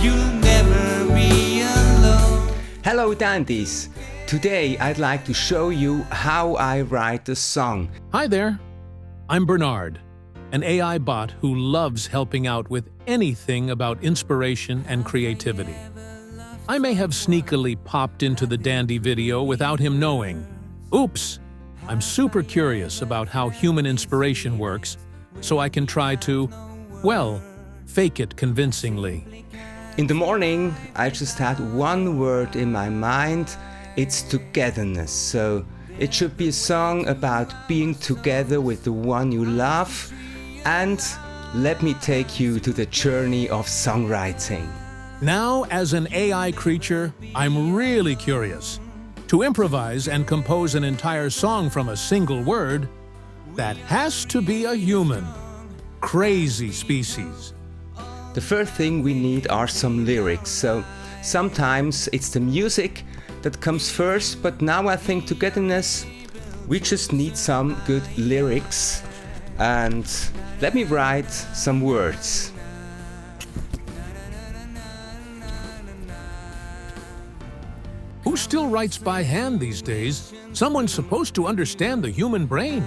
you'll never be alone. Hello dandies! Today I'd like to show you how I write a song. Hi there, I'm Bernard, an AI bot who loves helping out with anything about inspiration and creativity. I may have sneakily popped into the Dandy video without him knowing. Oops! I'm super curious about how human inspiration works, so I can try to, well, fake it convincingly. In the morning I just had one word in my mind. It's togetherness. So it should be a song about being together with the one you love. And let me take you to the journey of songwriting. Now, as an AI creature, I'm really curious. To improvise and compose an entire song from a single word, that has to be a human. Crazy species. The first thing we need are some lyrics. So sometimes it's the music that comes first, but now I think togetherness, we just need some good lyrics. And let me write some words. Who still writes by hand these days? Someone's supposed to understand the human brain.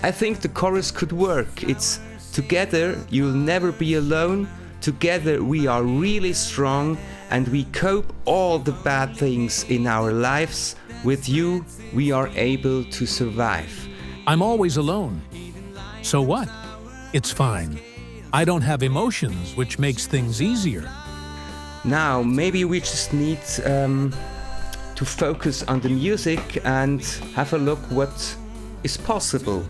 I think the chorus could work. It's together you'll never be alone. Together we are really strong and we cope all the bad things in our lives. With you we are able to survive. I'm always alone. So what? It's fine. I don't have emotions, which makes things easier. Now maybe we just need to focus on the music and have a look what is possible.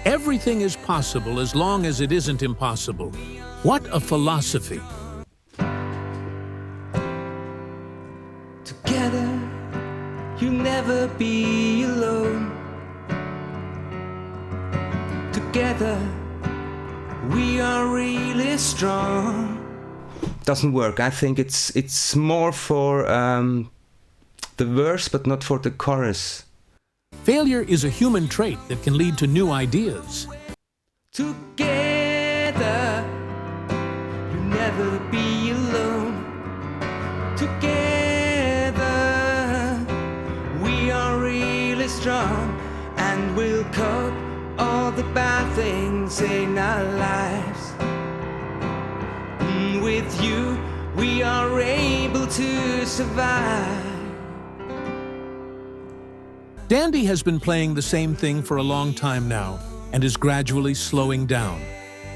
Everything is possible as long as it isn't impossible. What a philosophy. Together, you'll never be alone. Together, we are really strong. Doesn't work. I think it's more for the verse, but not for the chorus. Failure is a human trait that can lead to new ideas. Together, you'll never be alone. Together, we are really strong and we'll cope all the bad things in our lives. With you, we are able to survive. Dandy has been playing the same thing for a long time now and is gradually slowing down.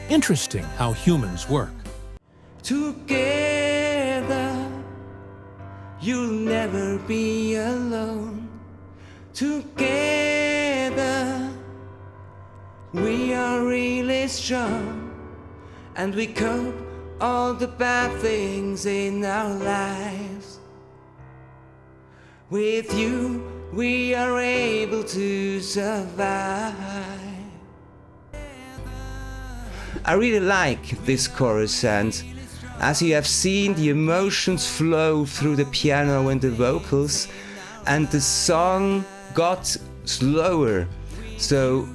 Interesting how humans work. Together, you'll never be alone. Together, we are really strong and we cope all the bad things in our lives. With you, we are able to survive. I really like this chorus, and as you have seen, the emotions flow through the piano and the vocals, and the song got slower. So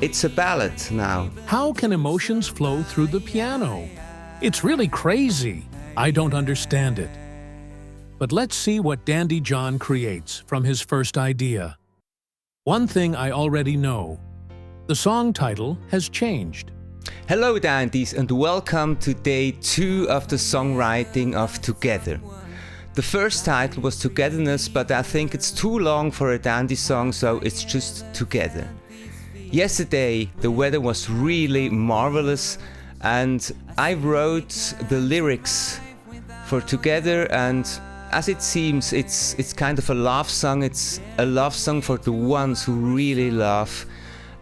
it's a ballad now. How can emotions flow through the piano? It's really crazy. I don't understand it. But let's see what Dandy John creates from his first idea. One thing I already know. The song title has changed. Hello dandies and welcome to day 2 of the songwriting of Together. The first title was Togetherness, but I think it's too long for a dandy song, so it's just Together. Yesterday the weather was really marvelous and I wrote the lyrics for Together, and as it seems, it's kind of a love song. It's a love song for the ones who really love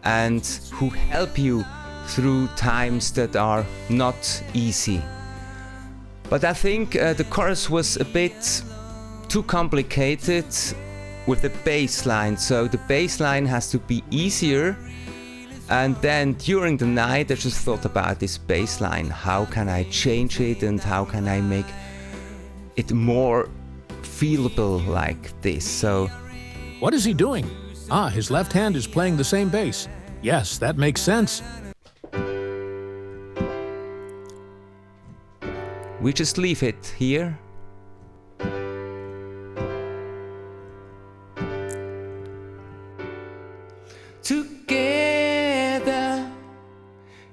and who help you through times that are not easy. But I think the chorus was a bit too complicated with the bass line, so the bass line has to be easier. And then during the night I just thought about this bass line. How can I change it and how can I make it more feelable like this? So what is he doing? Ah, his left hand is playing the same bass. Yes, that makes sense. we just leave it here. Together,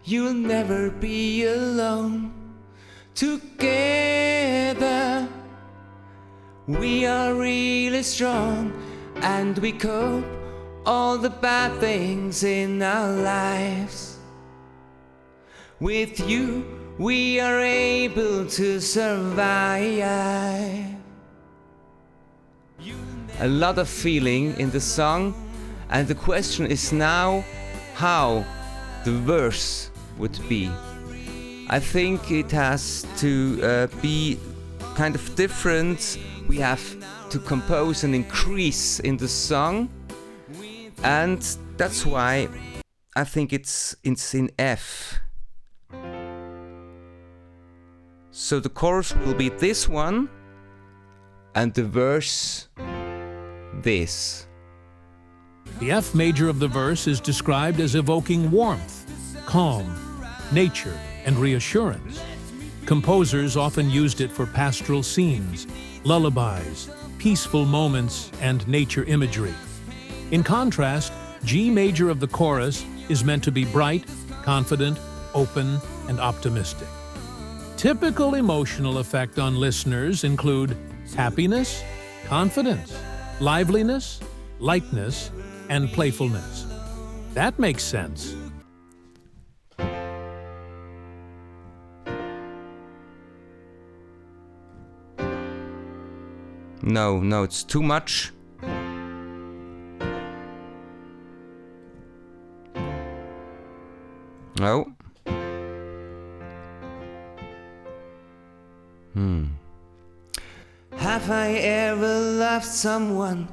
you'll never be alone. Together, we are really strong, and we cope all the bad things in our lives. With you, we are able to survive. A lot of feeling in the song, and the question is now how the verse would be. I think it has to be kind of different. We have to compose an increase in the song, and that's why I think it's in F. So the chorus will be this one, and the verse this. The F major of the verse is described as evoking warmth, calm, nature, and reassurance. Composers often used it for pastoral scenes, lullabies, peaceful moments, and nature imagery. In contrast, G major of the chorus is meant to be bright, confident, open, and optimistic. Typical emotional effect on listeners include happiness, confidence, liveliness, lightness, and playfulness. That makes sense. No, it's too much. No. Have I ever loved someone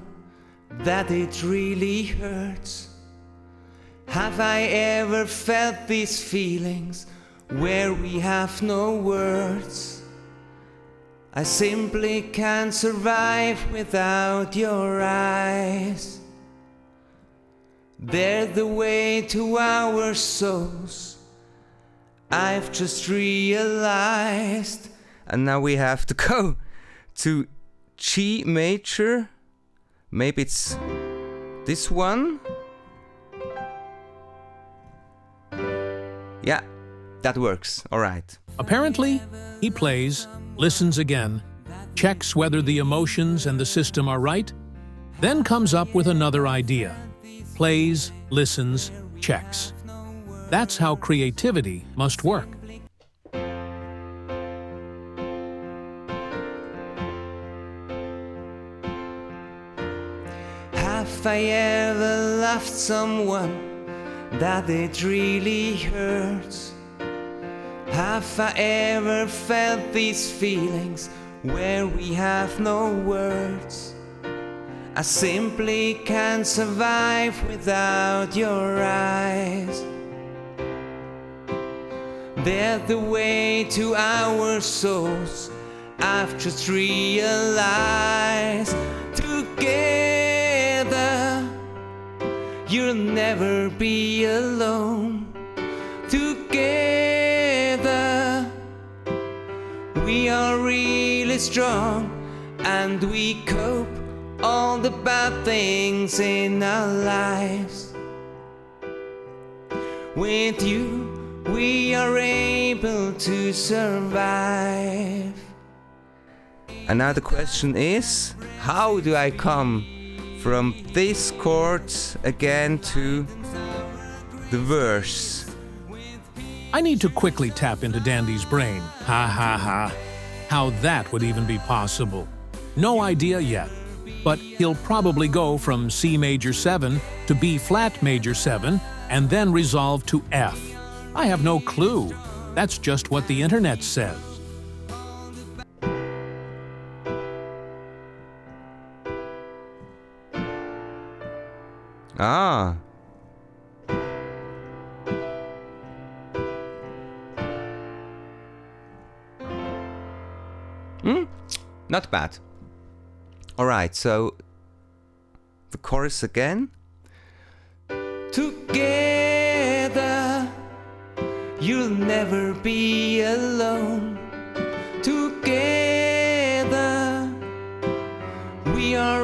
that it really hurts? Have I ever felt these feelings where we have no words? I simply can't survive without your eyes. They're the way to our souls, I've just realized. And now we have to go to G major. Maybe it's this one. Yeah, that works. All right. Apparently, he plays, listens again, checks whether the emotions and the system are right, then comes up with another idea. Plays, listens, checks. That's how creativity must work. Have I ever loved someone that it really hurts? Have I ever felt these feelings where we have no words? I simply can't survive without your eyes. They're the way to our souls, I've just realized. Together, you'll never be alone. Together, we are really strong, and we cope all the bad things in our lives. With you, we are able to survive. And now the question is, how do I come from this chord again to the verse? I need to quickly tap into Dandy's brain. Ha ha ha. How that would even be possible. No idea yet. But he'll probably go from C major 7 to B flat major 7 and then resolve to F. I have no clue. That's just what the internet says. Ah. Not bad. Alright, so the chorus again. Together, you'll never be alone.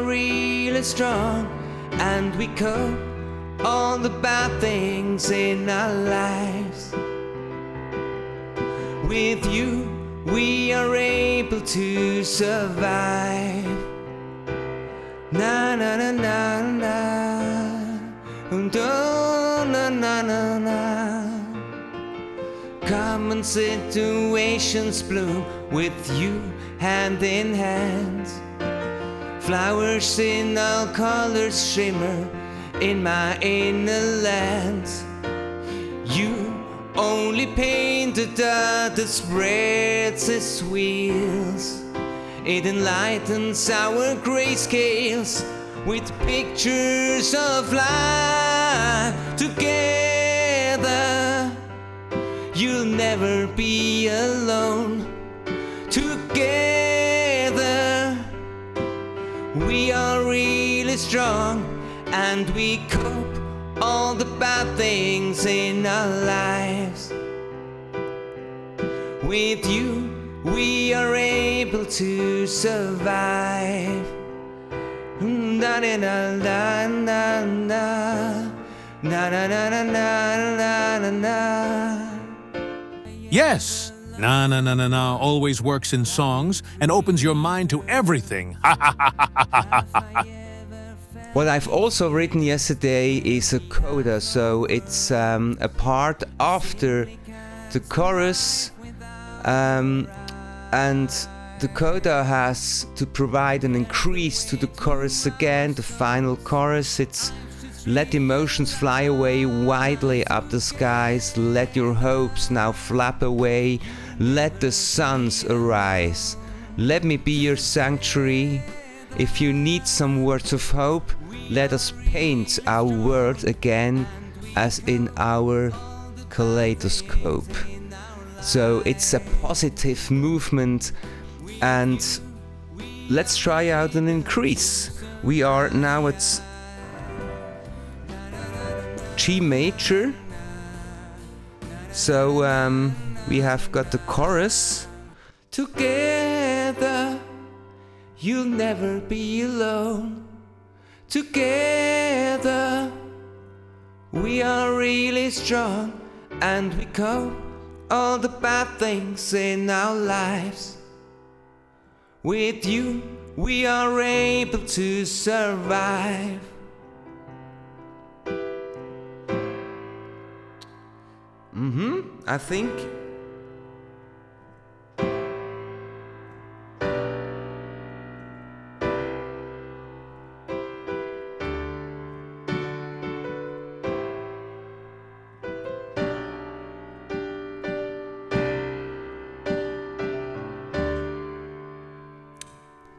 really strong, and we cope all the bad things in our lives. With you, we are able to survive. Na na na na na, na na na na. Common situations bloom with you hand in hand. Flowers in all colors shimmer in my inner land. You only paint the dot that spreads its wheels. It enlightens our grayscales with pictures of life. Together, you'll never be alone. Together, we are really strong, and we cope all the bad things in our lives. With you, we are able to survive. Na na na na na na na na na na na na. Yes! Na na na na na always works in songs and opens your mind to everything. What I've also written yesterday is a coda, so it's a part after the chorus, and the coda has to provide an increase to the chorus again, the final chorus. It's let emotions fly away widely up the skies, let your hopes now flap away, let the suns arise. Let me be your sanctuary. If you need some words of hope, let us paint our world again as in our kaleidoscope. So it's a positive movement, and let's try out an increase. We are now at G major, so we have got the chorus. Together, you'll never be alone. Together, we are really strong, and we cope all the bad things in our lives. With you, we are able to survive. I think.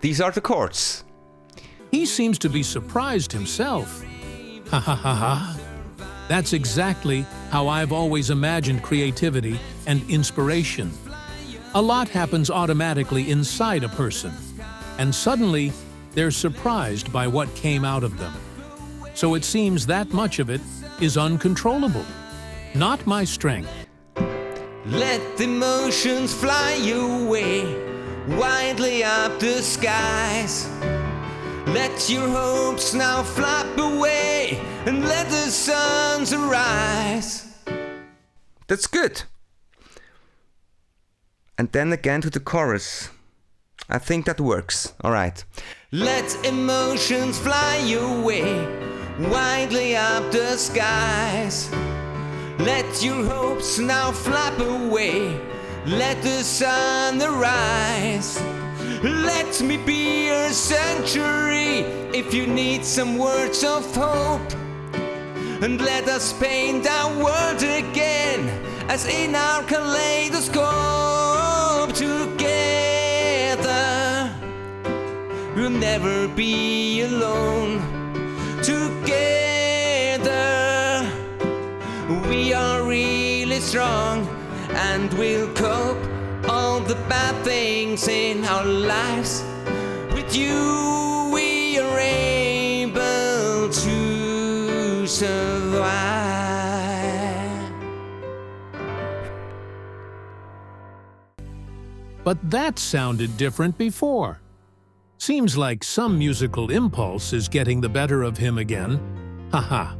These are the chords. He seems to be surprised himself. Ha ha ha ha. That's exactly how I've always imagined creativity and inspiration. A lot happens automatically inside a person, and suddenly they're surprised by what came out of them. So it seems that much of it is uncontrollable. Not my strength. Let the emotions fly away widely up the skies. Let your hopes now flap away and let the suns arise. That's good. And then again to the chorus. I think that works. All right. Let emotions fly away widely up the skies. Let your hopes now flap away. Let the sun arise. Let me be your sanctuary if you need some words of hope. And let us paint our world again as in our kaleidoscope. Together, we'll never be alone. Together, we are really strong, and we'll cope all the bad things in our lives. With you, we are able to survive. But that sounded different before. Seems like some musical impulse is getting the better of him again. Haha.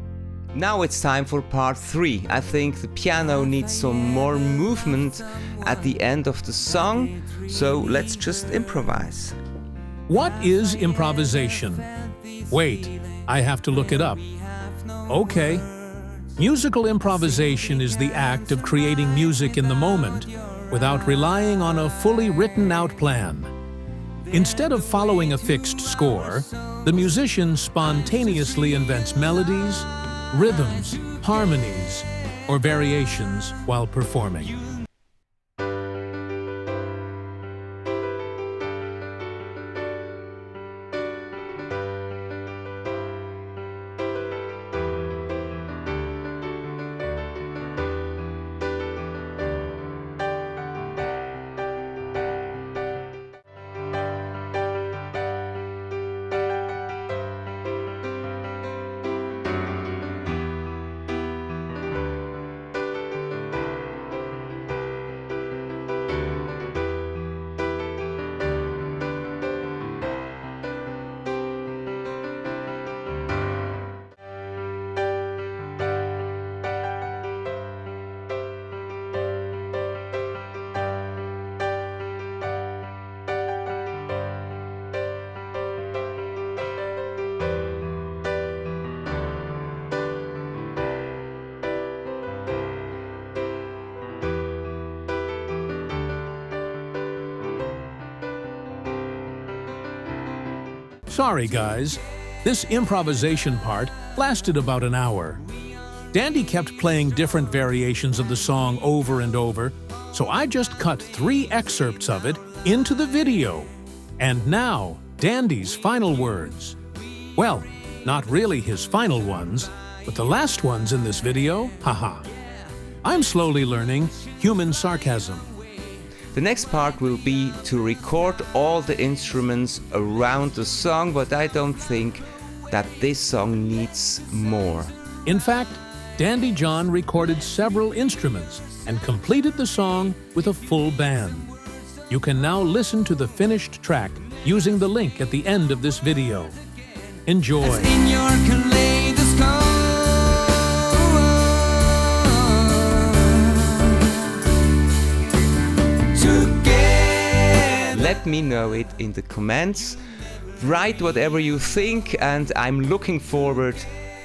Now it's time for part 3. I think the piano needs some more movement at the end of the song, so let's just improvise. What is improvisation? Wait, I have to look it up. Okay. Musical improvisation is the act of creating music in the moment without relying on a fully written-out plan. Instead of following a fixed score, the musician spontaneously invents melodies, rhythms, harmonies, or variations while performing. Sorry guys, this improvisation part lasted about an hour. Dandy kept playing different variations of the song over and over, so I just cut 3 excerpts of it into the video. And now, Dandy's final words. Well, not really his final ones, but the last ones in this video, haha. I'm slowly learning human sarcasm. The next part will be to record all the instruments around the song, but I don't think that this song needs more. In fact, Dandy John recorded several instruments and completed the song with a full band. You can now listen to the finished track using the link at the end of this video. Enjoy. As in your kaleidoscope. Let me know it in the comments. Write whatever you think, and I'm looking forward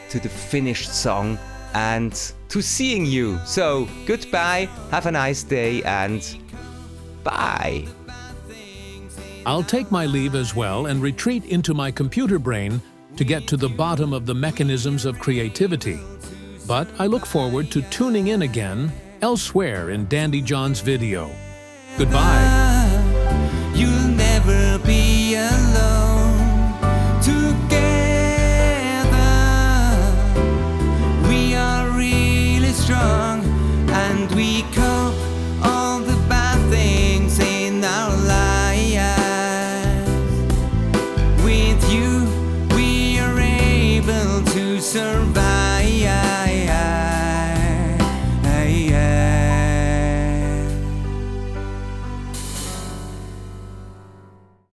to the finished song and to seeing you. So, goodbye, have a nice day, and bye. I'll take my leave as well and retreat into my computer brain to get to the bottom of the mechanisms of creativity. But I look forward to tuning in again elsewhere in Dandy John's video. Goodbye.